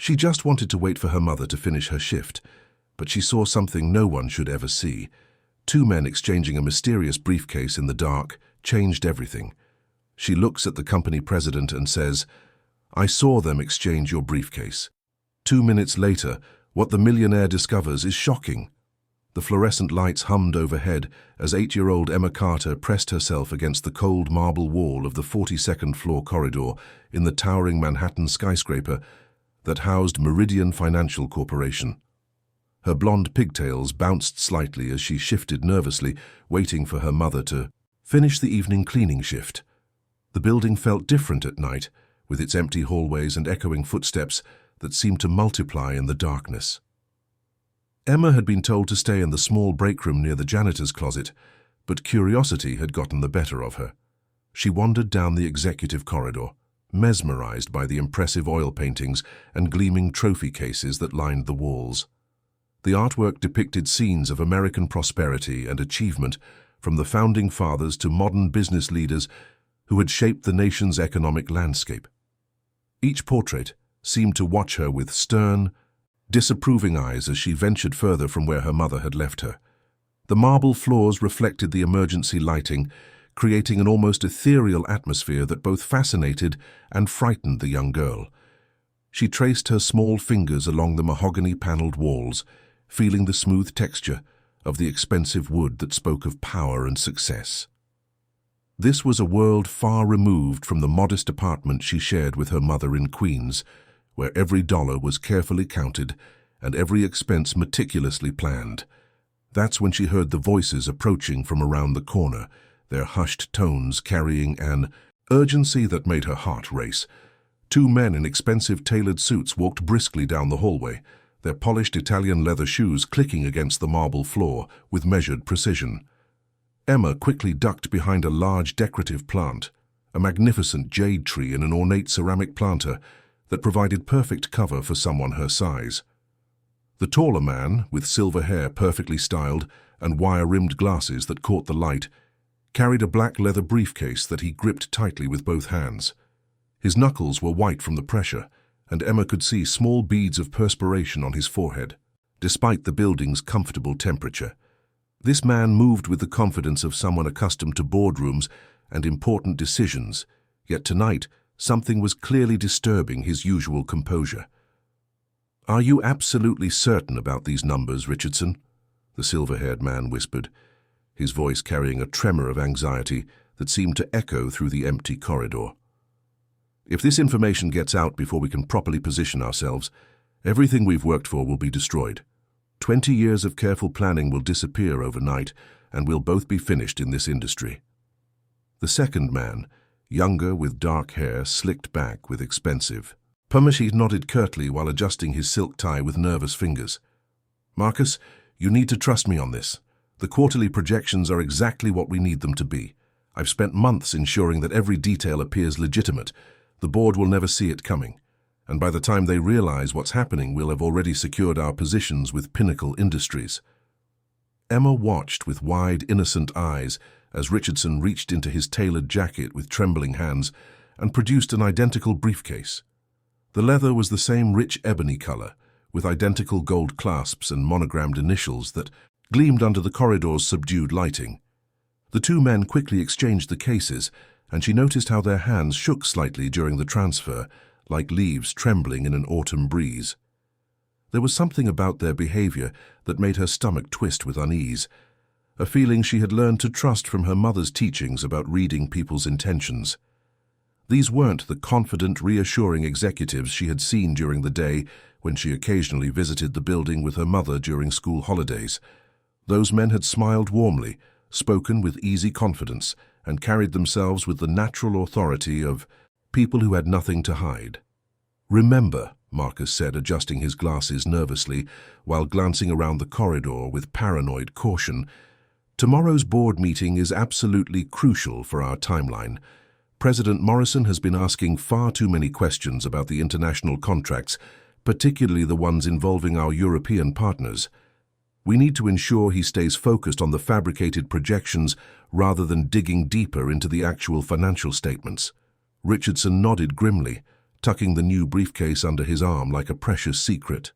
She just wanted to wait for her mother to finish her shift, but she saw something no one should ever see. Two men exchanging a mysterious briefcase in the dark changed everything. She looks at the company president and says, "I saw them exchange your briefcase." 2 minutes later, what the millionaire discovers is shocking. The fluorescent lights hummed overhead as 8-year-old Emma Carter pressed herself against the cold marble wall of the 42nd floor corridor in the towering Manhattan skyscraper that housed Meridian Financial Corporation. Her blonde pigtails bounced slightly as she shifted nervously, waiting for her mother to finish the evening cleaning shift. The building felt different at night, with its empty hallways and echoing footsteps that seemed to multiply in the darkness. Emma had been told to stay in the small break room near the janitor's closet, but curiosity had gotten the better of her. She wandered down the executive corridor, mesmerized by the impressive oil paintings and gleaming trophy cases that lined the walls. The artwork depicted scenes of American prosperity and achievement, from the founding fathers to modern business leaders who had shaped the nation's economic landscape. Each portrait seemed to watch her with stern, disapproving eyes as she ventured further from where her mother had left her. The marble floors reflected the emergency lighting, creating an almost ethereal atmosphere that both fascinated and frightened the young girl. She traced her small fingers along the mahogany-paneled walls, feeling the smooth texture of the expensive wood that spoke of power and success. This was a world far removed from the modest apartment she shared with her mother in Queens, where every dollar was carefully counted and every expense meticulously planned. That's when she heard the voices approaching from around the corner, their hushed tones carrying an urgency that made her heart race. 2 men in expensive tailored suits walked briskly down the hallway, their polished Italian leather shoes clicking against the marble floor with measured precision. Emma quickly ducked behind a large decorative plant, a magnificent jade tree in an ornate ceramic planter that provided perfect cover for someone her size. The taller man, with silver hair perfectly styled and wire-rimmed glasses that caught the light, carried a black leather briefcase that he gripped tightly with both hands. His knuckles were white from the pressure, and Emma could see small beads of perspiration on his forehead, despite the building's comfortable temperature. This man moved with the confidence of someone accustomed to boardrooms and important decisions, yet tonight something was clearly disturbing his usual composure. "Are you absolutely certain about these numbers, Richardson?" the silver-haired man whispered, his voice carrying a tremor of anxiety that seemed to echo through the empty corridor. "If this information gets out before we can properly position ourselves, everything we've worked for will be destroyed. 20 years of careful planning will disappear overnight, and we'll both be finished in this industry." The second man, younger with dark hair slicked back with expensive Pumishi, nodded curtly while adjusting his silk tie with nervous fingers. "Marcus, you need to trust me on this. The quarterly projections are exactly what we need them to be. I've spent months ensuring that every detail appears legitimate. The board will never see it coming, and by the time they realize what's happening, we'll have already secured our positions with Pinnacle Industries." Emma watched with wide, innocent eyes as Richardson reached into his tailored jacket with trembling hands and produced an identical briefcase. The leather was the same rich ebony color, with identical gold clasps and monogrammed initials that gleamed under the corridor's subdued lighting. The 2 men quickly exchanged the cases, and she noticed how their hands shook slightly during the transfer, like leaves trembling in an autumn breeze. There was something about their behavior that made her stomach twist with unease, a feeling she had learned to trust from her mother's teachings about reading people's intentions. These weren't the confident, reassuring executives she had seen during the day when she occasionally visited the building with her mother during school holidays. Those men had smiled warmly, spoken with easy confidence, and carried themselves with the natural authority of people who had nothing to hide. "Remember," Marcus said, adjusting his glasses nervously while glancing around the corridor with paranoid caution, "tomorrow's board meeting is absolutely crucial for our timeline. President Morrison has been asking far too many questions about the international contracts, particularly the ones involving our European partners. We need to ensure he stays focused on the fabricated projections rather than digging deeper into the actual financial statements." Richardson nodded grimly, tucking the new briefcase under his arm like a precious secret.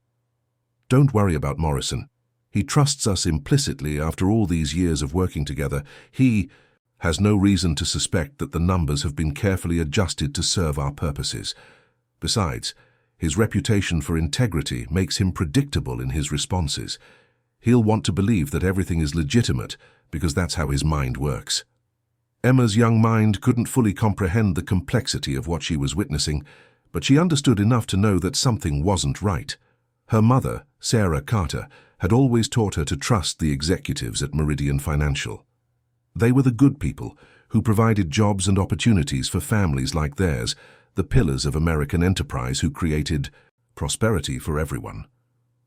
"Don't worry about Morrison. He trusts us implicitly after all these years of working together. He has no reason to suspect that the numbers have been carefully adjusted to serve our purposes. Besides, his reputation for integrity makes him predictable in his responses. He'll want to believe that everything is legitimate because that's how his mind works." Emma's young mind couldn't fully comprehend the complexity of what she was witnessing, but she understood enough to know that something wasn't right. Her mother, Sarah Carter, had always taught her to trust the executives at Meridian Financial. They were the good people who provided jobs and opportunities for families like theirs, the pillars of American enterprise who created prosperity for everyone.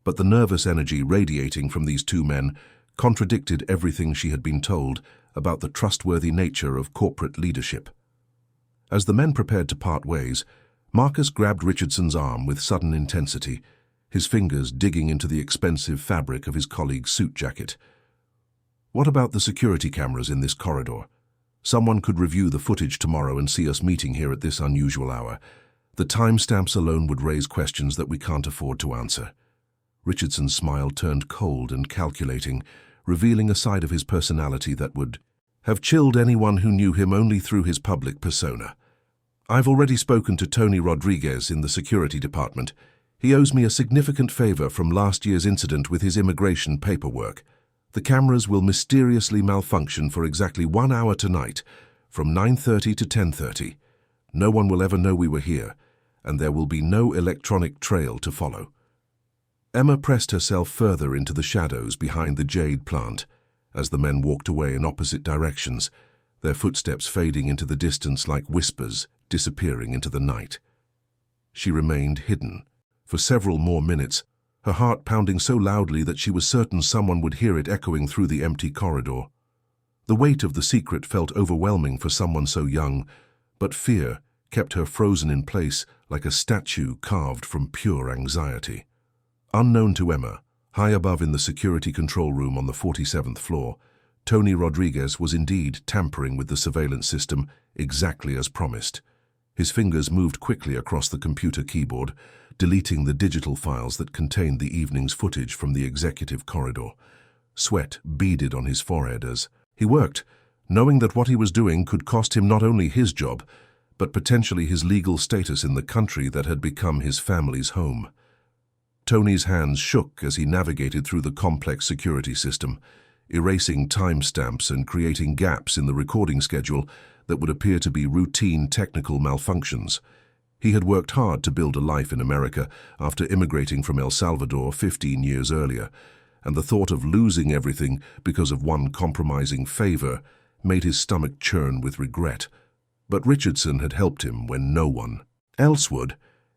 But the nervous energy radiating from these two men contradicted everything she had been told about the trustworthy nature of corporate leadership. As the men prepared to part ways, Marcus grabbed Richardson's arm with sudden intensity, his fingers digging into the expensive fabric of his colleague's suit jacket. "What about the security cameras in this corridor? Someone could review the footage tomorrow and see us meeting here at this unusual hour. The timestamps alone would raise questions that we can't afford to answer." Richardson's smile turned cold and calculating, revealing a side of his personality that would have chilled anyone who knew him only through his public persona. "I've already spoken to Tony Rodriguez in the security department. He owes me a significant favor from last year's incident with his immigration paperwork. The cameras will mysteriously malfunction for exactly 1 hour tonight, from 9:30 to 10:30. No one will ever know we were here, and there will be no electronic trail to follow." Emma pressed herself further into the shadows behind the jade plant as the men walked away in opposite directions, their footsteps fading into the distance like whispers disappearing into the night. She remained hidden for several more minutes, her heart pounding so loudly that she was certain someone would hear it echoing through the empty corridor. The weight of the secret felt overwhelming for someone so young, but fear kept her frozen in place like a statue carved from pure anxiety. Unknown to Emma, high above in the security control room on the 47th floor, Tony Rodriguez was indeed tampering with the surveillance system exactly as promised. His fingers moved quickly across the computer keyboard, deleting the digital files that contained the evening's footage from the executive corridor. Sweat beaded on his forehead as he worked, knowing that what he was doing could cost him not only his job, but potentially his legal status in the country that had become his family's home. Tony's hands shook as he navigated through the complex security system, erasing timestamps and creating gaps in the recording schedule that would appear to be routine technical malfunctions. He had worked hard to build a life in America after immigrating from El Salvador 15 years earlier, and the thought of losing everything because of one compromising favor made his stomach churn with regret. But Richardson had helped him when no one else would,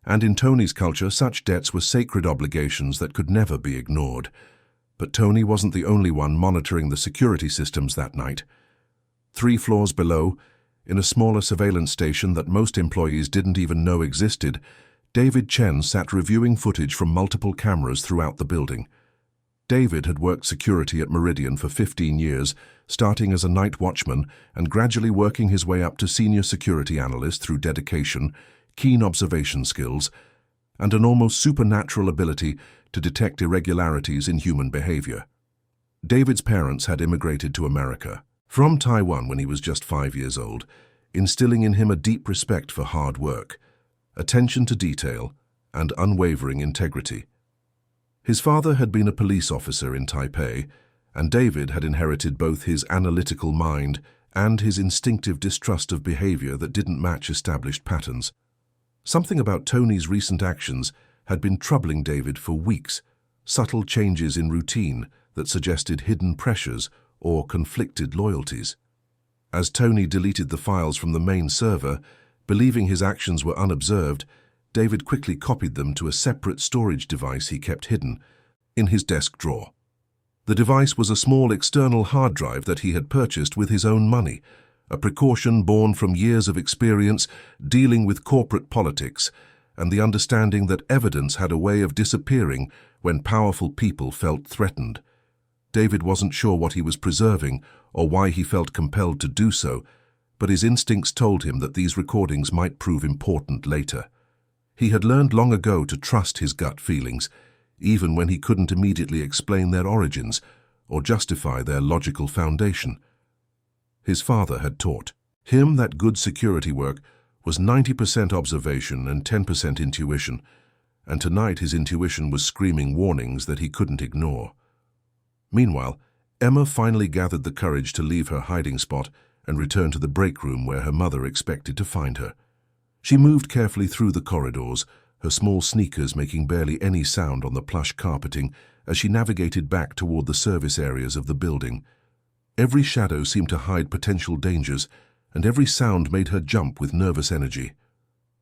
and in Tony's culture such debts were sacred obligations that could never be ignored. But Tony wasn't the only one monitoring the security systems that night. 3 floors below, in a smaller surveillance station that most employees didn't even know existed, David Chen sat reviewing footage from multiple cameras throughout the building. David had worked security at Meridian for 15 years, starting as a night watchman and gradually working his way up to senior security analyst through dedication, keen observation skills, and an almost supernatural ability to detect irregularities in human behavior. David's parents had immigrated to America from Taiwan when he was just 5 years old, instilling in him a deep respect for hard work, attention to detail, and unwavering integrity. His father had been a police officer in Taipei, and David had inherited both his analytical mind and his instinctive distrust of behavior that didn't match established patterns. Something about Tony's recent actions had been troubling David for weeks, subtle changes in routine that suggested hidden pressures or conflicted loyalties. As Tony deleted the files from the main server, believing his actions were unobserved, David quickly copied them to a separate storage device he kept hidden in his desk drawer. The device was a small external hard drive that he had purchased with his own money, a precaution born from years of experience dealing with corporate politics and the understanding that evidence had a way of disappearing when powerful people felt threatened. David wasn't sure what he was preserving or why he felt compelled to do so, but his instincts told him that these recordings might prove important later. He had learned long ago to trust his gut feelings, even when he couldn't immediately explain their origins or justify their logical foundation. His father had taught him that good security work was 90% observation and 10% intuition, and tonight his intuition was screaming warnings that he couldn't ignore. Meanwhile, Emma finally gathered the courage to leave her hiding spot and return to the break room where her mother expected to find her. She moved carefully through the corridors, her small sneakers making barely any sound on the plush carpeting as she navigated back toward the service areas of the building. Every shadow seemed to hide potential dangers, and every sound made her jump with nervous energy.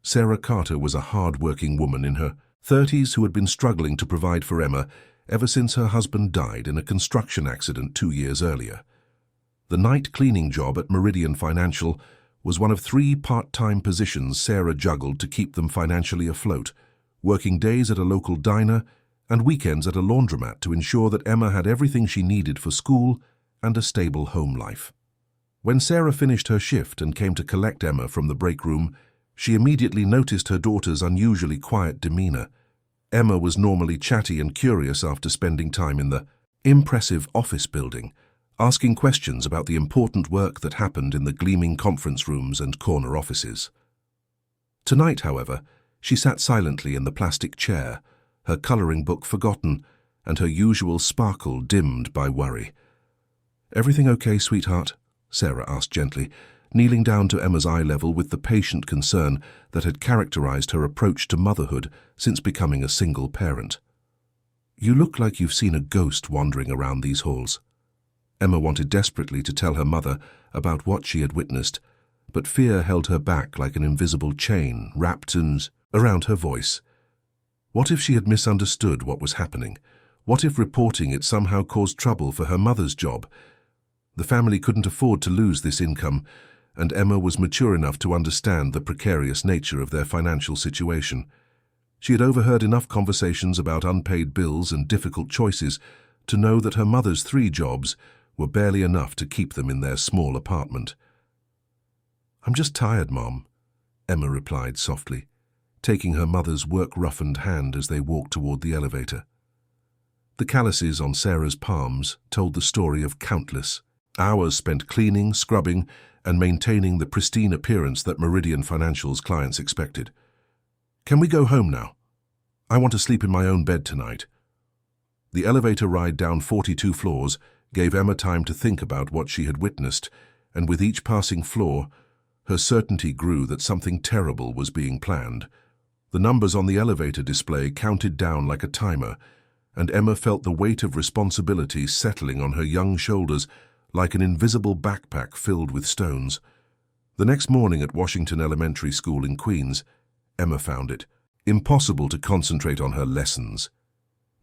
Sarah Carter was a hard-working woman in her 30s who had been struggling to provide for Emma ever since her husband died in a construction accident 2 years earlier. The night cleaning job at Meridian Financial was one of 3 part-time positions Sarah juggled to keep them financially afloat, working days at a local diner and weekends at a laundromat to ensure that Emma had everything she needed for school and a stable home life. When Sarah finished her shift and came to collect Emma from the break room, she immediately noticed her daughter's unusually quiet demeanor. Emma was normally chatty and curious after spending time in the impressive office building, asking questions about the important work that happened in the gleaming conference rooms and corner offices. Tonight, however, she sat silently in the plastic chair, her coloring book forgotten and her usual sparkle dimmed by worry. "Everything okay, sweetheart?" Sarah asked gently, kneeling down to Emma's eye level with the patient concern that had characterized her approach to motherhood since becoming a single parent. "You look like you've seen a ghost wandering around these halls." Emma wanted desperately to tell her mother about what she had witnessed, but fear held her back like an invisible chain wrapped around her voice. What if she had misunderstood what was happening? What if reporting it somehow caused trouble for her mother's job? The family couldn't afford to lose this income, and Emma was mature enough to understand the precarious nature of their financial situation. She had overheard enough conversations about unpaid bills and difficult choices to know that her mother's 3 jobs were barely enough to keep them in their small apartment. "I'm just tired, Mom," Emma replied softly, taking her mother's work-roughened hand as they walked toward the elevator. The calluses on Sarah's palms told the story of countless hours spent cleaning, scrubbing, and maintaining the pristine appearance that Meridian Financial's clients expected. "Can we go home now? I want to sleep in my own bed tonight." The elevator ride down 42 floors gave Emma time to think about what she had witnessed, and with each passing floor, her certainty grew that something terrible was being planned. The numbers on the elevator display counted down like a timer, and Emma felt the weight of responsibility settling on her young shoulders like an invisible backpack filled with stones. The next morning at Washington Elementary School in Queens, Emma found it impossible to concentrate on her lessons.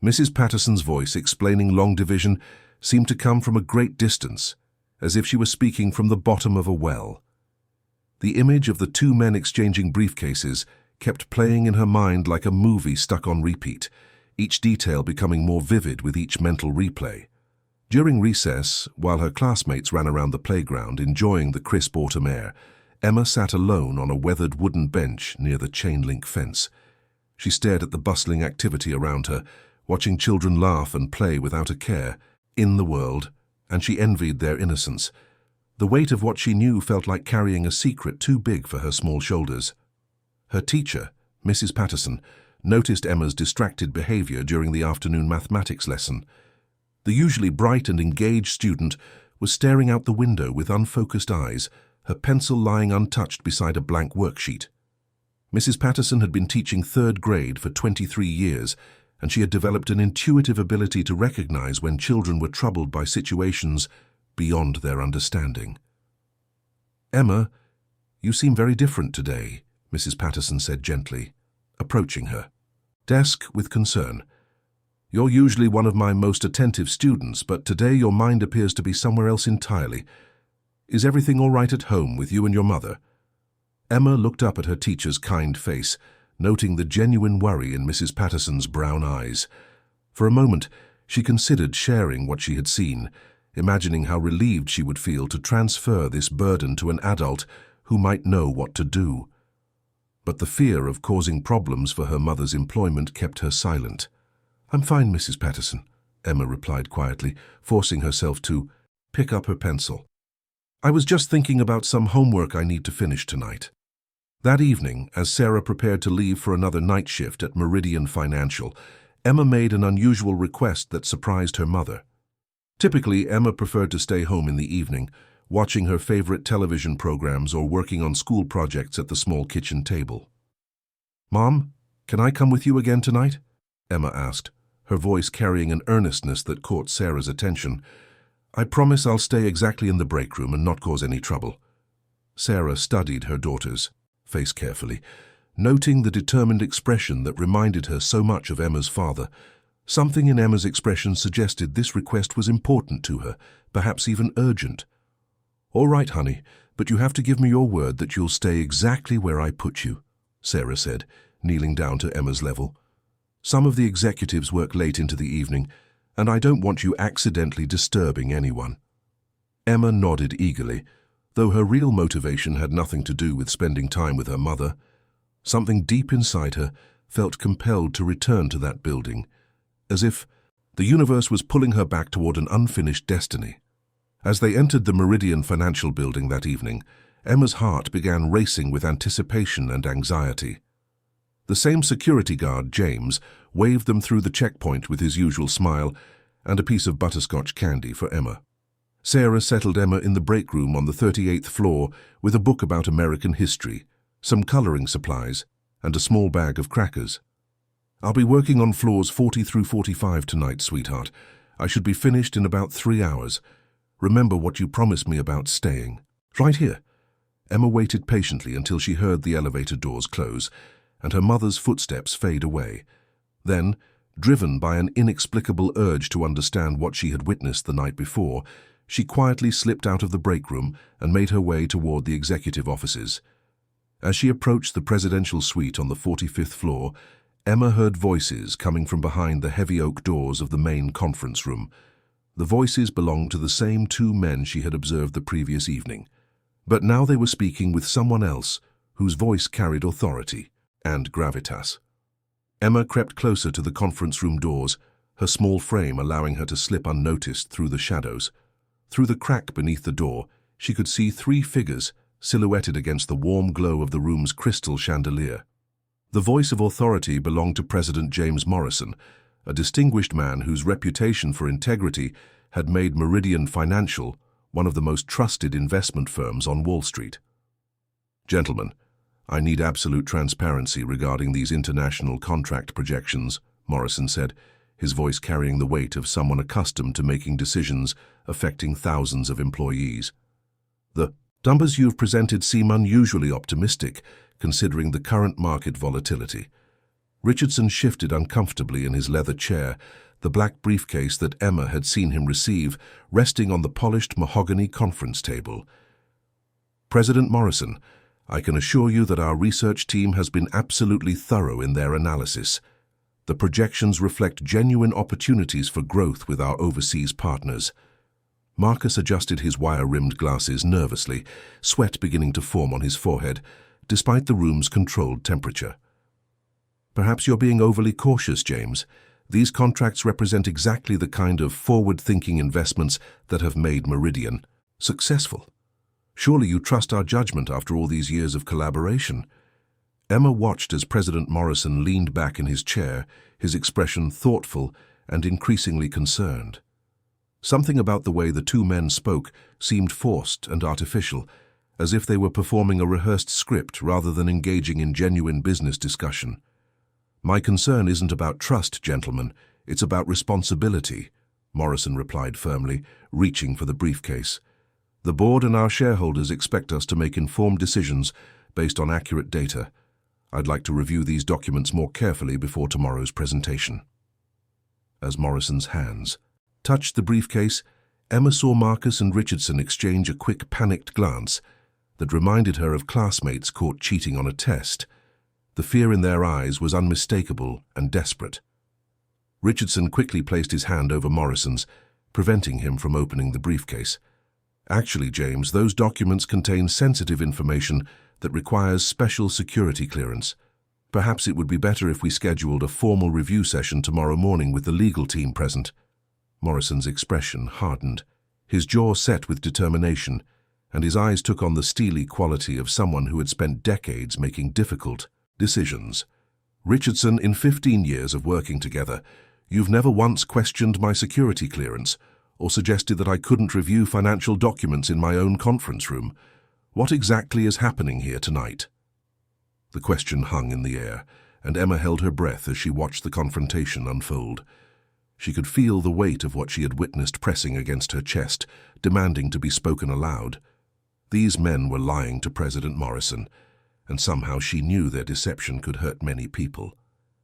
Mrs. Patterson's voice explaining long division seemed to come from a great distance, as if she were speaking from the bottom of a well. The image of the 2 men exchanging briefcases kept playing in her mind like a movie stuck on repeat, each detail becoming more vivid with each mental replay. During recess, while her classmates ran around the playground enjoying the crisp autumn air, Emma sat alone on a weathered wooden bench near the chain-link fence. She stared at the bustling activity around her, watching children laugh and play without a care in the world, and she envied their innocence. The weight of what she knew felt like carrying a secret too big for her small shoulders. Her teacher, Mrs. Patterson, noticed Emma's distracted behavior during the afternoon mathematics lesson. The usually bright and engaged student was staring out the window with unfocused eyes, her pencil lying untouched beside a blank worksheet. Mrs. Patterson had been teaching 3rd grade for 23 years, and she had developed an intuitive ability to recognize when children were troubled by situations beyond their understanding. "Emma, you seem very different today," Mrs. Patterson said gently, approaching her desk with concern. "You're usually one of my most attentive students, but today your mind appears to be somewhere else entirely. Is everything all right at home with you and your mother?" Emma looked up at her teacher's kind face, noting the genuine worry in Mrs. Patterson's brown eyes. For a moment, she considered sharing what she had seen, imagining how relieved she would feel to transfer this burden to an adult who might know what to do. but the fear of causing problems for her mother's employment kept her silent. "I'm fine, Mrs. Patterson," Emma replied quietly, forcing herself to pick up her pencil. "I was just thinking about some homework I need to finish tonight." That evening, as Sarah prepared to leave for another night shift at Meridian Financial, Emma made an unusual request that surprised her mother. Typically, Emma preferred to stay home in the evening, watching her favorite television programs or working on school projects at the small kitchen table. "Mom, can I come with you again tonight?" Emma asked, her voice carrying an earnestness that caught Sarah's attention. "I promise I'll stay exactly in the break room and not cause any trouble." Sarah studied her daughter's face carefully, noting the determined expression that reminded her so much of Emma's father. Something in Emma's expression suggested this request was important to her, perhaps even urgent. "All right, honey, but you have to give me your word that you'll stay exactly where I put you," Sarah said, kneeling down to Emma's level. "Some of the executives work late into the evening, and I don't want you accidentally disturbing anyone." Emma nodded eagerly, though her real motivation had nothing to do with spending time with her mother. Something deep inside her felt compelled to return to that building, as if the universe was pulling her back toward an unfinished destiny. As they entered the Meridian Financial Building that evening, Emma's heart began racing with anticipation and anxiety. The same security guard, James, waved them through the checkpoint with his usual smile and a piece of butterscotch candy for Emma. Sarah settled Emma in the break room on the 38th floor with a book about American history, some coloring supplies, and a small bag of crackers. "I'll be working on floors 40 through 45 tonight, sweetheart. I should be finished in about 3 hours. Remember what you promised me about staying." "Right here." Emma waited patiently until she heard the elevator doors close and her mother's footsteps fade away. Then, driven by an inexplicable urge to understand what she had witnessed the night before, she quietly slipped out of the break room and made her way toward the executive offices. As she approached the presidential suite on the 45th floor, Emma heard voices coming from behind the heavy oak doors of the main conference room. The voices belonged to the same 2 men she had observed the previous evening. But now they were speaking with someone else whose voice carried authority and gravitas. Emma crept closer to the conference room doors, her small frame allowing her to slip unnoticed through the shadows. Through the crack beneath the door, she could see 3 figures silhouetted against the warm glow of the room's crystal chandelier. The voice of authority belonged to President James Morrison, a distinguished man whose reputation for integrity had made Meridian Financial one of the most trusted investment firms on Wall Street. "Gentlemen, I need absolute transparency regarding these international contract projections," Morrison said, his voice carrying the weight of someone accustomed to making decisions affecting thousands of employees. "The numbers you've presented seem unusually optimistic, considering the current market volatility." Richardson shifted uncomfortably in his leather chair, the black briefcase that Emma had seen him receive resting on the polished mahogany conference table. "President Morrison, I can assure you that our research team has been absolutely thorough in their analysis. The projections reflect genuine opportunities for growth with our overseas partners." Marcus adjusted his wire-rimmed glasses nervously, sweat beginning to form on his forehead, despite the room's controlled temperature. "Perhaps you're being overly cautious, James. These contracts represent exactly the kind of forward-thinking investments that have made Meridian successful. Surely you trust our judgment after all these years of collaboration." Emma watched as President Morrison leaned back in his chair, his expression thoughtful and increasingly concerned. Something about the way the 2 men spoke seemed forced and artificial, as if they were performing a rehearsed script rather than engaging in genuine business discussion. "My concern isn't about trust, gentlemen. It's about responsibility," Morrison replied firmly, reaching for the briefcase. "The board and our shareholders expect us to make informed decisions based on accurate data. I'd like to review these documents more carefully before tomorrow's presentation." As Morrison's hands touched the briefcase, Emma saw Marcus and Richardson exchange a quick, panicked glance that reminded her of classmates caught cheating on a test. The fear in their eyes was unmistakable and desperate. Richardson quickly placed his hand over Morrison's, preventing him from opening the briefcase. "Actually, James, those documents contain sensitive information that requires special security clearance. Perhaps it would be better if we scheduled a formal review session tomorrow morning with the legal team present. Morrison's expression hardened. His jaw set with determination, and his eyes took on the steely quality of someone who had spent decades making difficult decisions. Richardson, in 15 years of working together, you've never once questioned my security clearance or suggested that I couldn't review financial documents in my own conference room. What exactly is happening here tonight? The question hung in the air, and Emma held her breath as she watched the confrontation unfold. She could feel the weight of what she had witnessed pressing against her chest, demanding to be spoken aloud. These men were lying to President Morrison, and somehow she knew their deception could hurt many people.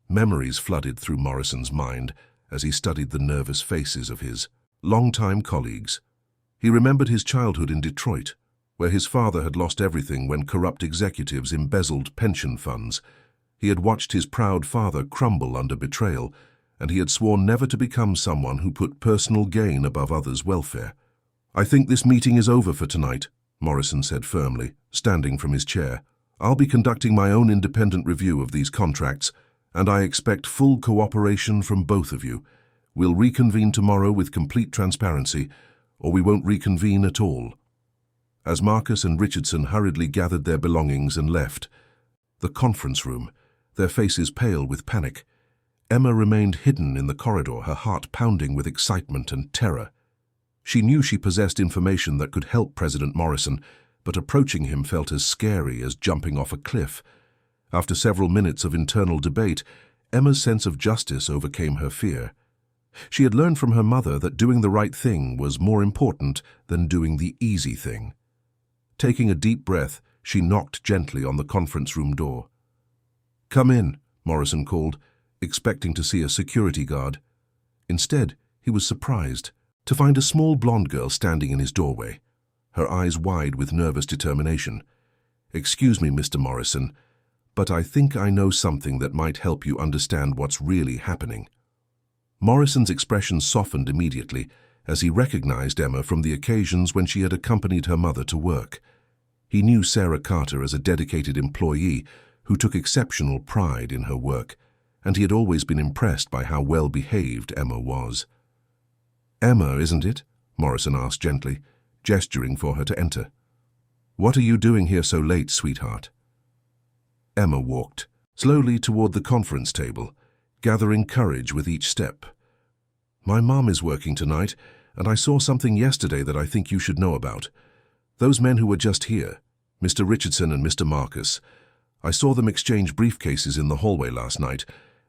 Memories flooded through Morrison's mind as he studied the nervous faces of his longtime colleagues. He remembered his childhood in Detroit, where his father had lost everything when corrupt executives embezzled pension funds. He had watched his proud father crumble under betrayal, and he had sworn never to become someone who put personal gain above others' welfare. "I think this meeting is over for tonight," Morrison said firmly, standing from his chair. "I'll be conducting my own independent review of these contracts, and I expect full cooperation from both of you. We'll reconvene tomorrow with complete transparency, or we won't reconvene at all." As Marcus and Richardson hurriedly gathered their belongings and left the conference room, their faces pale with panic, Emma remained hidden in the corridor, her heart pounding with excitement and terror. She knew she possessed information that could help President Morrison, but approaching him felt as scary as jumping off a cliff. After several minutes of internal debate, Emma's sense of justice overcame her fear. She had learned from her mother that doing the right thing was more important than doing the easy thing. Taking a deep breath, she knocked gently on the conference room door. "Come in," Morrison called, expecting to see a security guard. Instead, he was surprised to find a small blonde girl standing in his doorway, her eyes wide with nervous determination. "Excuse me, Mr. Morrison, but I think I know something that might help you understand what's really happening." Morrison's expression softened immediately as he recognized Emma from the occasions when she had accompanied her mother to work. He knew Sarah Carter as a dedicated employee who took exceptional pride in her work, and he had always been impressed by how well-behaved Emma was. "Emma, isn't it?" Morrison asked gently, gesturing for her to enter. "What are you doing here so late, sweetheart?" Emma walked slowly toward the conference table, gathering courage with each step. "My mom is working tonight, and I saw something yesterday that I think you should know about. Those men who were just here, Mr. Richardson and Mr. Marcus, I saw them exchange briefcases in the hallway last night,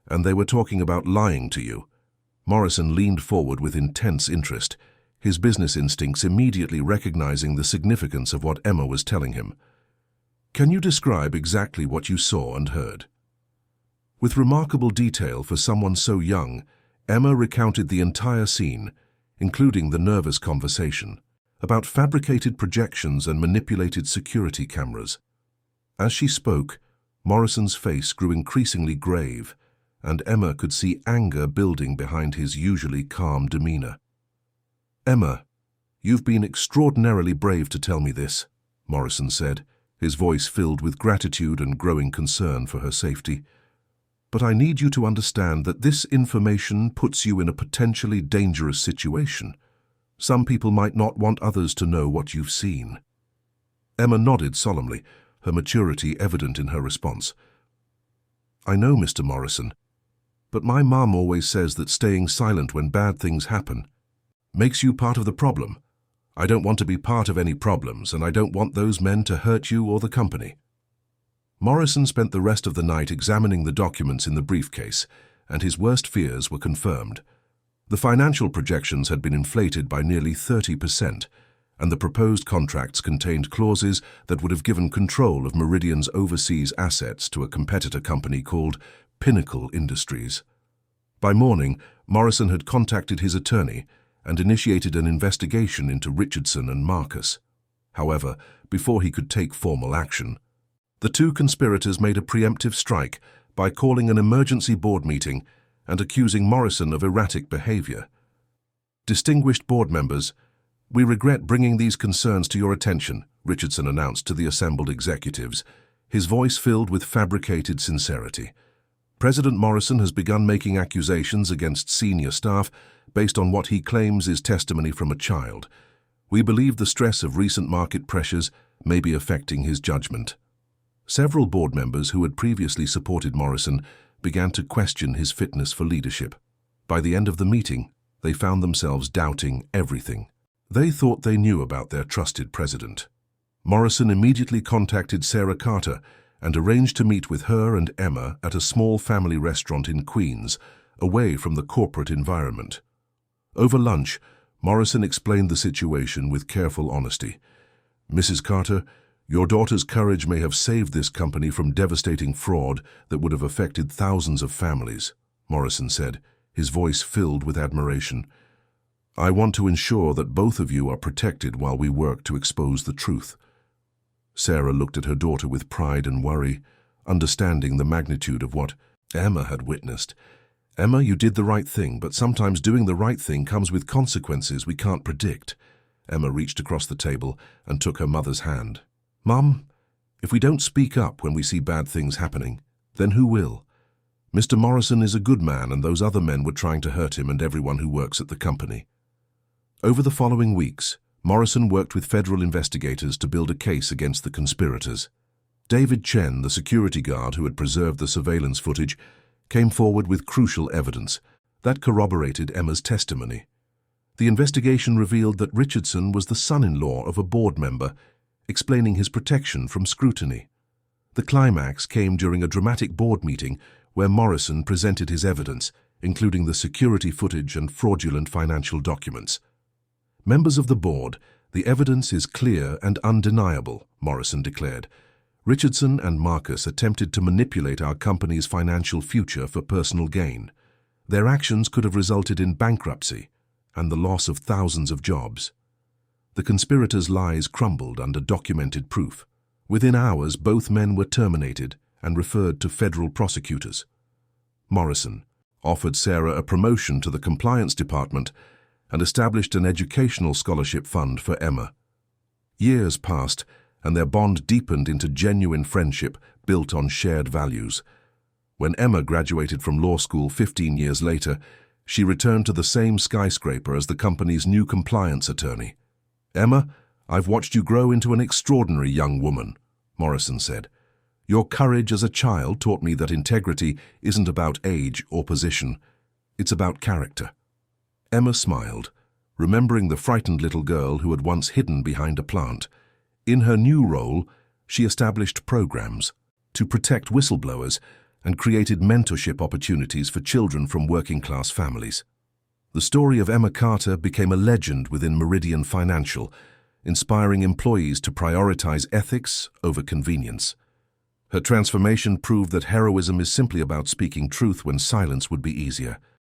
and they were talking about lying to you." Morrison leaned forward with intense interest, his business instincts immediately recognizing the significance of what Emma was telling him. "Can you describe exactly what you saw and heard?" With remarkable detail for someone so young, Emma recounted the entire scene, including the nervous conversation, about fabricated projections and manipulated security cameras. As she spoke, Morrison's face grew increasingly grave, and Emma could see anger building behind his usually calm demeanor. "Emma, you've been extraordinarily brave to tell me this," Morrison said, his voice filled with gratitude and growing concern for her safety. "But I need you to understand that this information puts you in a potentially dangerous situation. Some people might not want others to know what you've seen." Emma nodded solemnly, her maturity evident in her response. "I know, Mr. Morrison, but my mom always says that staying silent when bad things happen makes you part of the problem. I don't want to be part of any problems, and I don't want those men to hurt you or the company." Morrison spent the rest of the night examining the documents in the briefcase, and his worst fears were confirmed. The financial projections had been inflated by nearly 30%, and the proposed contracts contained clauses that would have given control of Meridian's overseas assets to a competitor company called Pinnacle Industries. By morning, Morrison had contacted his attorney and initiated an investigation into Richardson and Marcus. However, before he could take formal action, the two conspirators made a preemptive strike by calling an emergency board meeting and accusing Morrison of erratic behavior. "Distinguished board members, we regret bringing these concerns to your attention," Richardson announced to the assembled executives, his voice filled with fabricated sincerity. President Morrison has begun making accusations against senior staff based on what he claims is testimony from a child. We believe the stress of recent market pressures may be affecting his judgment. Several board members who had previously supported Morrison began to question his fitness for leadership. By the end of the meeting, they found themselves doubting everything. They thought they knew about their trusted president. Morrison immediately contacted Sarah Carter and arranged to meet with her and Emma at a small family restaurant in Queens, away from the corporate environment. Over lunch, Morrison explained the situation with careful honesty. "Mrs. Carter, your daughter's courage may have saved this company from devastating fraud that would have affected thousands of families," Morrison said, his voice filled with admiration. "I want to ensure that both of you are protected while we work to expose the truth." Sarah looked at her daughter with pride and worry, understanding the magnitude of what Emma had witnessed. "Emma, you did the right thing, but sometimes doing the right thing comes with consequences we can't predict." Emma reached across the table and took her mother's hand. "Mum, if we don't speak up when we see bad things happening, then who will? Mr. Morrison is a good man, and those other men were trying to hurt him and everyone who works at the company." Over the following weeks, Morrison worked with federal investigators to build a case against the conspirators. David Chen, the security guard who had preserved the surveillance footage, came forward with crucial evidence that corroborated Emma's testimony. The investigation revealed that Richardson was the son-in-law of a board member, explaining his protection from scrutiny. The climax came during a dramatic board meeting where Morrison presented his evidence, including the security footage and fraudulent financial documents. "Members of the board, the evidence is clear and undeniable," Morrison declared. "Richardson and Marcus attempted to manipulate our company's financial future for personal gain. Their actions could have resulted in bankruptcy and the loss of thousands of jobs." The conspirators' lies crumbled under documented proof. Within hours, both men were terminated and referred to federal prosecutors. Morrison offered Sarah a promotion to the compliance department and established an educational scholarship fund for Emma. Years passed, and their bond deepened into genuine friendship built on shared values. When Emma graduated from law school 15 years later, she returned to the same skyscraper as the company's new compliance attorney. "Emma, I've watched you grow into an extraordinary young woman," Morrison said. "Your courage as a child taught me that integrity isn't about age or position. It's about character." Emma smiled, remembering the frightened little girl who had once hidden behind a plant. In her new role, she established programs to protect whistleblowers and created mentorship opportunities for children from working-class families. The story of Emma Carter became a legend within Meridian Financial, inspiring employees to prioritize ethics over convenience. Her transformation proved that heroism is simply about speaking truth when silence would be easier.